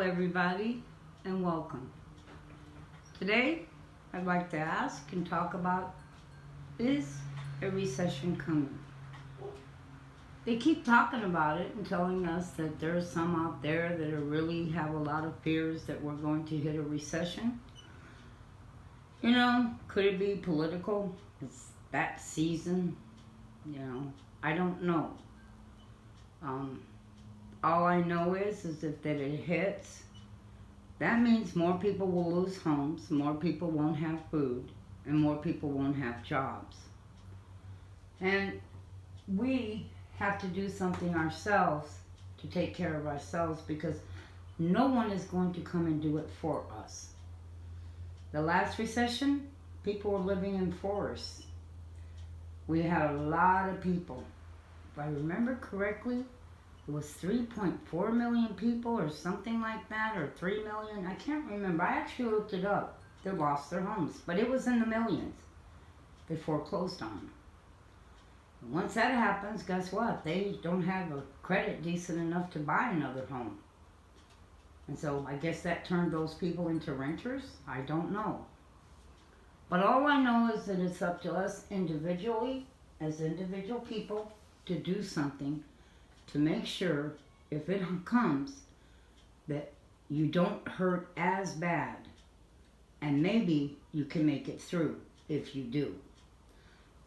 everybody, and welcome. Today, I'd like to ask and talk about, is a recession coming? They keep talking about it and telling us that there's some out there that really have a lot of fears that we're going to hit a recession. Could it be political? It's that season. I don't know. All I know is if that it hits, that means more people will lose homes, more people won't have food, and more people won't have jobs. And we have to do something ourselves to take care of ourselves, because no one is going to come and do it for us. The last recession, people were living in forests. We had a lot of people. If I remember correctly, it was 3.4 million people or something like that, or 3 million. I can't remember. I actually looked it up. They lost their homes, but it was in the millions. They foreclosed on them. And once that happens, guess what? They don't have a credit decent enough to buy another home. And so I guess that turned those people into renters. I don't know. But all I know is that it's up to us individually, as individual people, to do something to make sure, if it comes, that you don't hurt as bad. And maybe you can make it through if you do.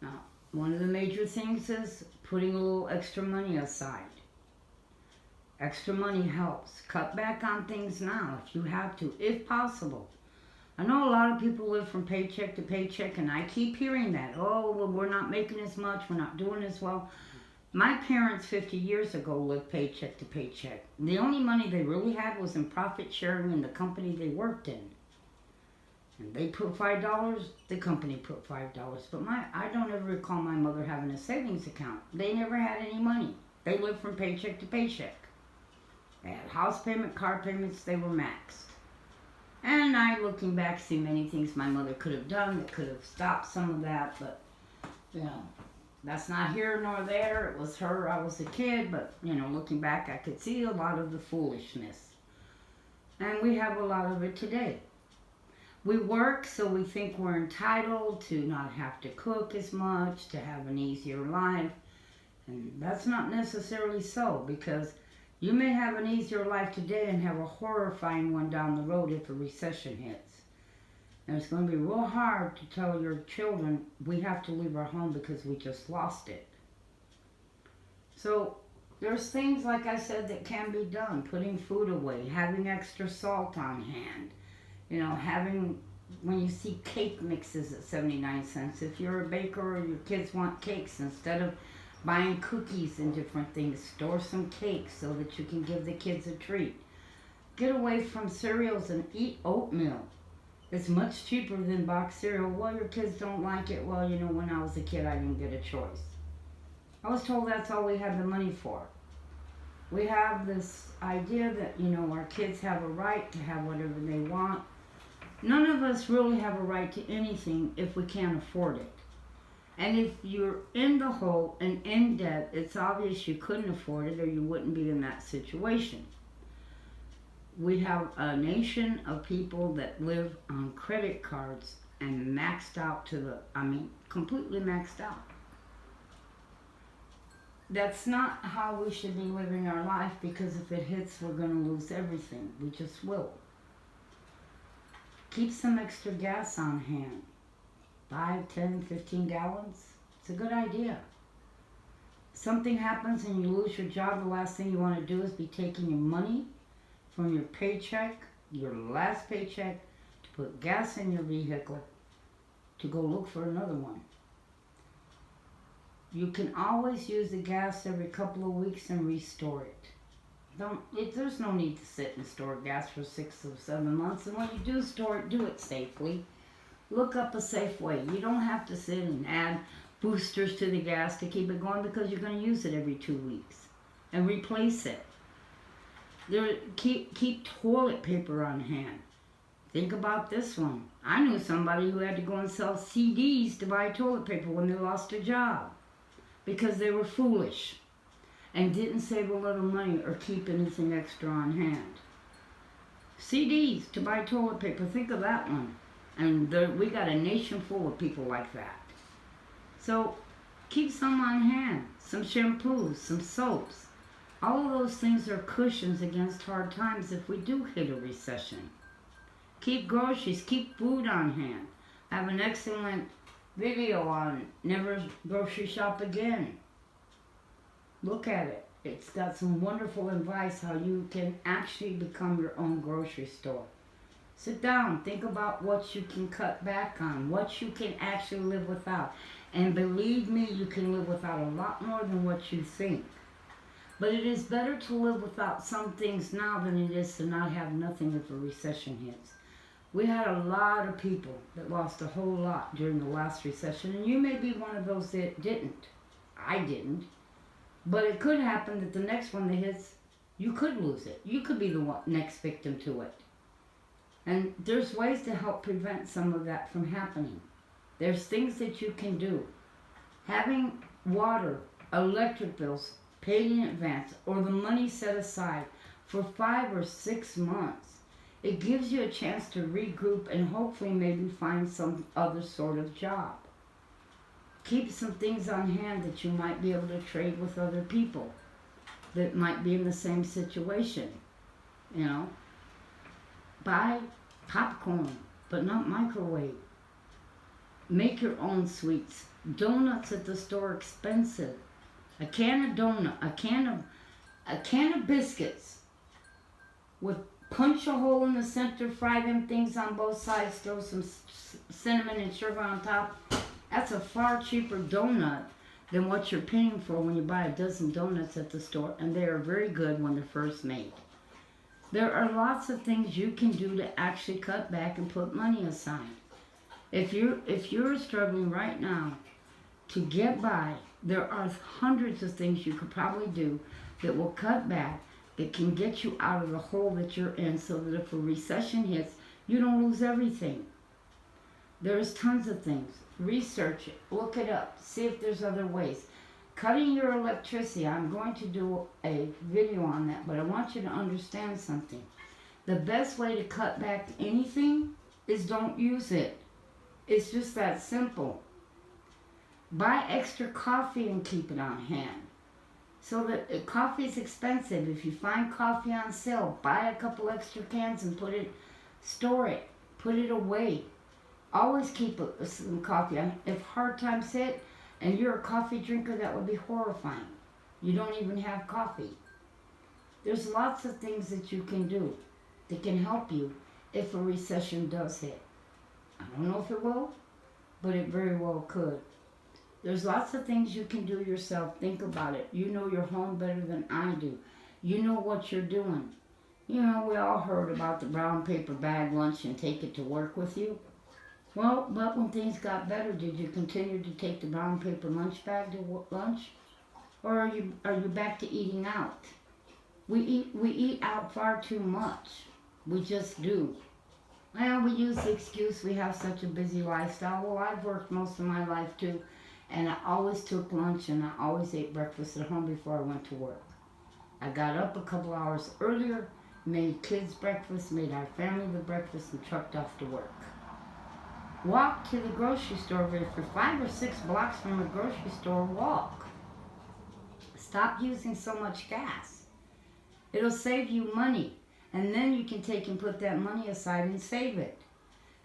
Now, one of the major things is putting a little extra money aside. Extra money helps. Cut back on things now if you have to, if possible. I know a lot of people live from paycheck to paycheck, and I keep hearing that. Oh, well, we're not making as much, we're not doing as well. My parents 50 years ago lived paycheck to paycheck. The only money they really had was in profit sharing in the company they worked in. And they put $5, the company put $5. But I don't ever recall my mother having a savings account. They never had any money. They lived from paycheck to paycheck. They had house payment, car payments, they were maxed. And I, looking back, see many things my mother could have done that could have stopped some of that, but, that's not here nor there. It was her, I was a kid, but, looking back, I could see a lot of the foolishness. And we have a lot of it today. We work, so we think we're entitled to not have to cook as much, to have an easier life. And that's not necessarily so, because you may have an easier life today and have a horrifying one down the road if a recession hits. And it's going to be real hard to tell your children, we have to leave our home because we just lost it. So there's things, like I said, that can be done. Putting food away, having extra salt on hand. Having, when you see cake mixes at 79 cents, if you're a baker or your kids want cakes, instead of buying cookies and different things, store some cakes so that you can give the kids a treat. Get away from cereals and eat oatmeal. It's much cheaper than boxed cereal. Well, your kids don't like it. Well, when I was a kid, I didn't get a choice. I was told that's all we had the money for. We have this idea that, our kids have a right to have whatever they want. None of us really have a right to anything if we can't afford it. And if you're in the hole and in debt, it's obvious you couldn't afford it or you wouldn't be in that situation. We have a nation of people that live on credit cards and maxed out completely maxed out. That's not how we should be living our life, because if it hits, we're going to lose everything. We just will. Keep some extra gas on hand. 5, 10, 15 gallons. It's a good idea. Something happens and you lose your job, the last thing you want to do is be taking your money from your paycheck, your last paycheck, to put gas in your vehicle to go look for another one. You can always use the gas every couple of weeks and restore it. There's no need to sit and store gas for 6 or 7 months, and when you do store it, do it safely. Look up a safe way. You don't have to sit and add boosters to the gas to keep it going, because you're going to use it every 2 weeks and replace it. Keep toilet paper on hand. Think about this one. I knew somebody who had to go and sell CDs to buy toilet paper when they lost a job because they were foolish and didn't save a little money or keep anything extra on hand. CDs to buy toilet paper. Think of that one. And we got a nation full of people like that. So keep some on hand. Some shampoos, some soaps. All of those things are cushions against hard times if we do hit a recession. Keep groceries, keep food on hand. I have an excellent video on never grocery shop again. Look at it. It's got some wonderful advice how you can actually become your own grocery store. Sit down, think about what you can cut back on, what you can actually live without. And believe me, you can live without a lot more than what you think. But it is better to live without some things now than it is to not have nothing if a recession hits. We had a lot of people that lost a whole lot during the last recession, and you may be one of those that didn't. I didn't. But it could happen that the next one that hits, you could lose it. You could be the next victim to it. And there's ways to help prevent some of that from happening. There's things that you can do. Having water, electric bills paid in advance, or the money set aside for 5 or 6 months, it gives you a chance to regroup and hopefully maybe find some other sort of job. Keep some things on hand that you might be able to trade with other people that might be in the same situation. You know, buy popcorn, but not microwave. Make your own sweets. Donuts at the store expensive. A can of donut, a can of biscuits with punch a hole in the center, fry them things on both sides, throw some cinnamon and sugar on top. That's a far cheaper donut than what you're paying for when you buy a dozen donuts at the store, and they are very good when they're first made. There are lots of things you can do to actually cut back and put money aside. If you're struggling right now to get by, there are hundreds of things you could probably do that will cut back, that can get you out of the hole that you're in, so that if a recession hits, you don't lose everything. There's tons of things. Research it, look it up, see if there's other ways. Cutting your electricity, I'm going to do a video on that, but I want you to understand something. The best way to cut back anything is don't use it. It's just that simple. Buy extra coffee and keep it on hand. So that coffee is expensive. If you find coffee on sale, buy a couple extra cans and store it, put it away. Always keep some coffee. If hard times hit and you're a coffee drinker, that would be horrifying. You don't even have coffee. There's lots of things that you can do that can help you if a recession does hit. I don't know if it will, but it very well could. There's lots of things you can do yourself. Think about it. You know your home better than I do. You know what you're doing. You know, we all heard about the brown paper bag lunch and take it to work with you. Well, but when things got better, did you continue to take the brown paper lunch bag to lunch? Or are you back to eating out? We eat out far too much. We just do. Well, we use the excuse we have such a busy lifestyle. Well, I've worked most of my life too, and I always took lunch and I always ate breakfast at home before I went to work. I got up a couple hours earlier, made kids breakfast, made our family the breakfast, and trucked off to work. Walk to the grocery store. If you're 5 or 6 blocks from a grocery store, walk. Stop using so much gas. It'll save you money. And then you can take and put that money aside and save it.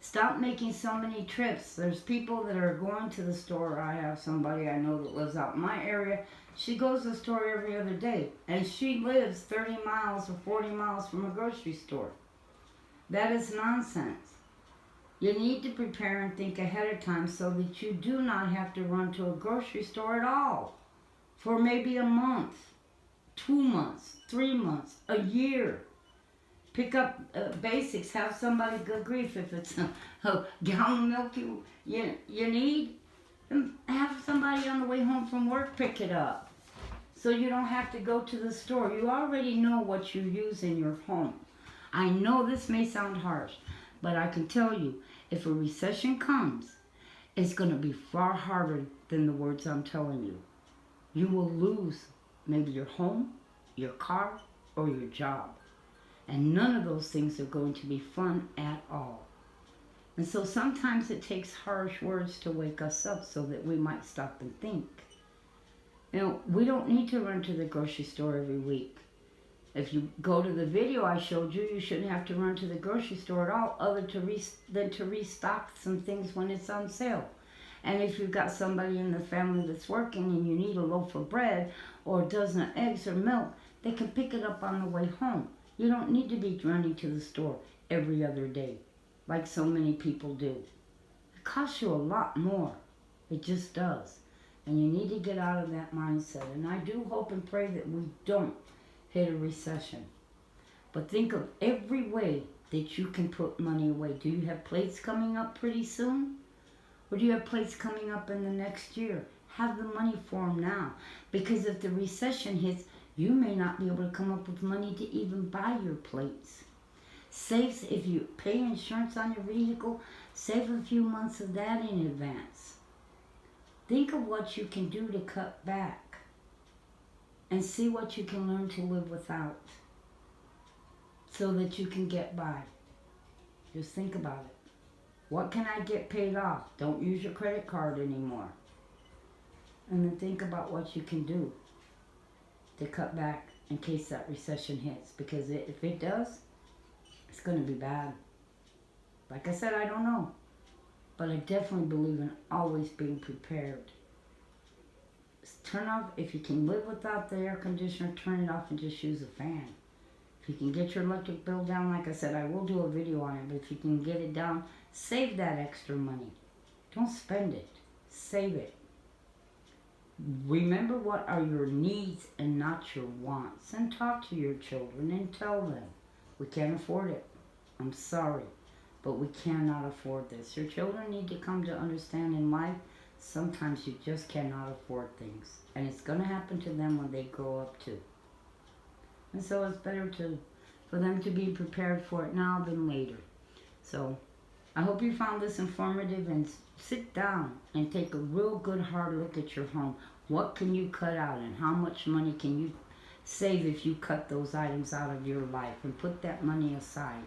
Stop making so many trips. There's people that are going to the store. I have somebody I know that lives out in my area. She goes to the store every other day. And she lives 30 miles or 40 miles from a grocery store. That is nonsense. You need to prepare and think ahead of time so that you do not have to run to a grocery store at all. For maybe a month, 2 months, 3 months, a year. Pick up basics. Have somebody, good grief, if it's a gallon of milk you need, have somebody on the way home from work pick it up. So you don't have to go to the store. You already know what you use in your home. I know this may sound harsh, but I can tell you, if a recession comes, it's going to be far harder than the words I'm telling you. You will lose maybe your home, your car, or your job. And none of those things are going to be fun at all. And so sometimes it takes harsh words to wake us up so that we might stop and think. You know, we don't need to run to the grocery store every week. If you go to the video I showed you, you shouldn't have to run to the grocery store at all other than to restock some things when it's on sale. And if you've got somebody in the family that's working and you need a loaf of bread or a dozen of eggs or milk, they can pick it up on the way home. You don't need to be running to the store every other day like so many people do. It costs you a lot more. It just does. And you need to get out of that mindset. And I do hope and pray that we don't hit a recession. But think of every way that you can put money away. Do you have plates coming up pretty soon? Or do you have plates coming up in the next year? Have the money for them now. Because if the recession hits, you may not be able to come up with money to even buy your plates. Save, if you pay insurance on your vehicle, save a few months of that in advance. Think of what you can do to cut back and see what you can learn to live without so that you can get by. Just think about it. What can I get paid off? Don't use your credit card anymore. And then think about what you can do to cut back in case that recession hits. Because if it does, it's going to be bad. Like I said, I don't know. But I definitely believe in always being prepared. Turn off, if you can live without the air conditioner, turn it off and just use a fan. If you can get your electric bill down, like I said, I will do a video on it, but if you can get it down, save that extra money. Don't spend it. Save it. Remember what are your needs and not your wants. And talk to your children and tell them, we can't afford it. I'm sorry, but we cannot afford this. Your children need to come to understand in life, sometimes you just cannot afford things. And it's going to happen to them when they grow up too. And so it's better for them to be prepared for it now than later. So I hope you found this informative, and sit down and take a real good hard look at your home. What can you cut out and how much money can you save if you cut those items out of your life, and put that money aside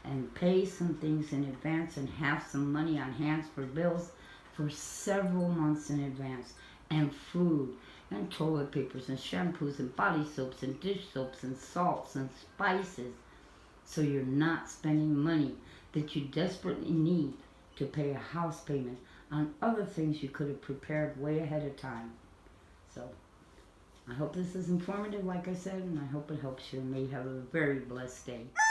and pay some things in advance and have some money on hand for bills for several months in advance, and food and toilet papers and shampoos and body soaps and dish soaps and salts and spices, so you're not spending money that you desperately need to pay a house payment on other things you could have prepared way ahead of time. So I hope this is informative, like I said, and I hope it helps you, and may you have a very blessed day.